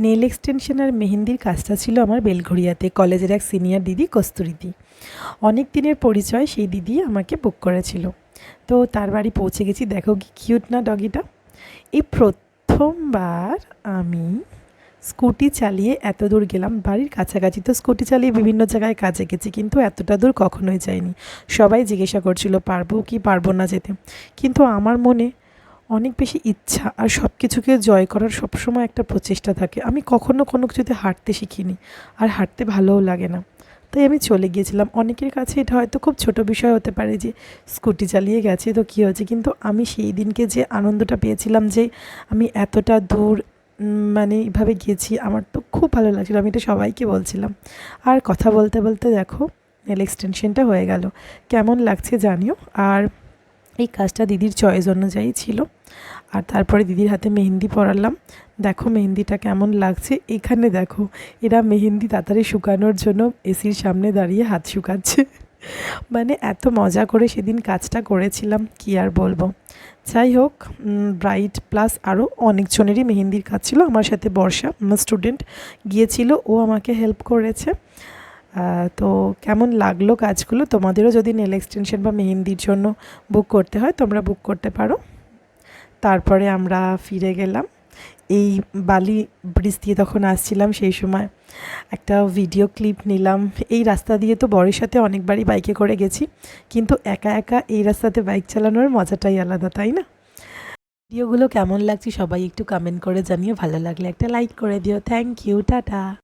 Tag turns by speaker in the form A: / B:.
A: Nail extension আর মেহেন্দির কাজটা ছিল আমার বেলঘড়িয়াতে, কলেজের এক সিনিয়র দিদি কস্তুরীদি। অনেক দিনের পরিচয় সেই দিদি আমাকে বুক করেছিল। তো তার বাড়ি পৌঁছে গেছি। দেখো কি কিউট না ডগিটা। এই প্রথমবার আমি স্কুটি চালিয়ে এত দূর গেলাম। বাড়ির কাছাকাছি তো স্কুটি চালিয়ে বিভিন্ন জায়গায় কাজে গেছি, কিন্তু এতটা দূর কখনোই যাইনি। সবাই জিজ্ঞাসা করছিল পারবো কি পারবো না যেতে, কিন্তু আমার মনে অনেক বেশি ইচ্ছা আর সব কিছুকে জয় করার সবসময় একটা প্রচেষ্টা থাকে। আমি কখনো কোনো কিছুতে হাঁটতে শিখিনি, আর হাঁটতে ভালোও লাগে না। তাই আমি চলে গিয়েছিলাম। অনেকের কাছে এটা হয়তো খুব ছোট বিষয় হতে পারে যে স্কুটি চালিয়ে গেছে তো কী হয়েছে, কিন্তু আমি সেই দিনকে যে আনন্দটা পেয়েছিলাম যে আমি এতটা দূর মানে এইভাবে গেছি, আমার তো খুব ভালো লাগছিলো। আমি এটা সবাইকে বলছিলাম। আর কথা বলতে বলতে দেখো নেল এক্সটেনশনটা হয়ে গেল। কেমন লাগছে জানিও। আর এই কাজটা দিদির চয়েস অনুযায়ী ছিল। আর তারপরে দিদির হাতে মেহেন্দি পরালাম। দেখো মেহেন্দিটা কেমন লাগছে। এখানে দেখো এরা মেহেন্দি তাড়াতাড়ি শুকানোর জন্য এসির সামনে দাঁড়িয়ে হাত শুকাচ্ছে। মানে এত মজা করে সেদিন কাজটা করেছিলাম, কি আর বলবো। যাই হোক, ব্রাইড প্লাস আরও অনেকজনেরই মেহেন্দির কাজ ছিল। আমার সাথে বর্ষা, আমার স্টুডেন্ট, গিয়েছিল, ও আমাকে হেল্প করেছে। তো কেমন লাগলো কাজগুলো? তোমাদেরও যদি নেল এক্সটেনশন বা মেহেন্দির জন্য বুক করতে হয় তোমরা বুক করতে পারো। তারপরে আমরা ফিরে গেলাম। এই বালি ব্রিজ দিয়ে তখন আসছিলাম, সেই সময় একটা ভিডিও ক্লিপ নিলাম। এই রাস্তা দিয়ে তো বরের সাথে অনেকবারই বাইকে করে গেছি, কিন্তু একা একা এই রাস্তাতে বাইক চালানোর মজাটাই আলাদা, তাই না? ভিডিওগুলো কেমন লাগছে সবাই একটু কমেন্ট করে জানিও। ভালো লাগলে একটা লাইক করে দিও। Thank you, tata.